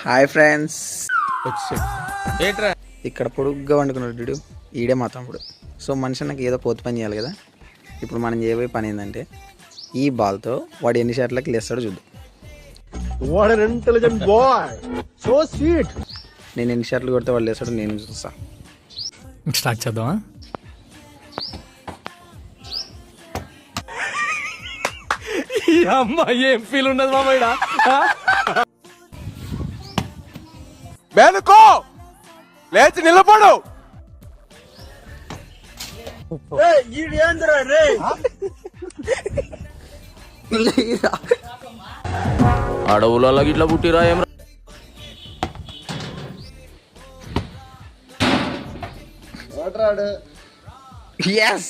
Hi friends, ఏట్రా ఇక్కడ పొడుగ్గా వండుకున్నాడు వీడు. ఈడే మా తమ్ముడు. సో మనిషి నాకు ఏదో పోతు పని చేయాలి కదా. ఇప్పుడు మనం చేయబోయే పని ఏంటంటే ఈ బాల్తో వాడు ఎన్ని షాట్లకి లేస్తాడో చూద్దాం. What an intelligent boy! So sweet! నేను ఎన్ని షాట్లు కొడితే వాడు లేస్తాడో నేను చూస్తా. స్టార్ట్ చేద్దామా? అమ్మా ఏం ఫీల్ ఉన్నది మామయ్య. మేలుకో, లేచి నిలబడు. అడవులలో ఇట్లా పుట్టిరా ఏం Yes!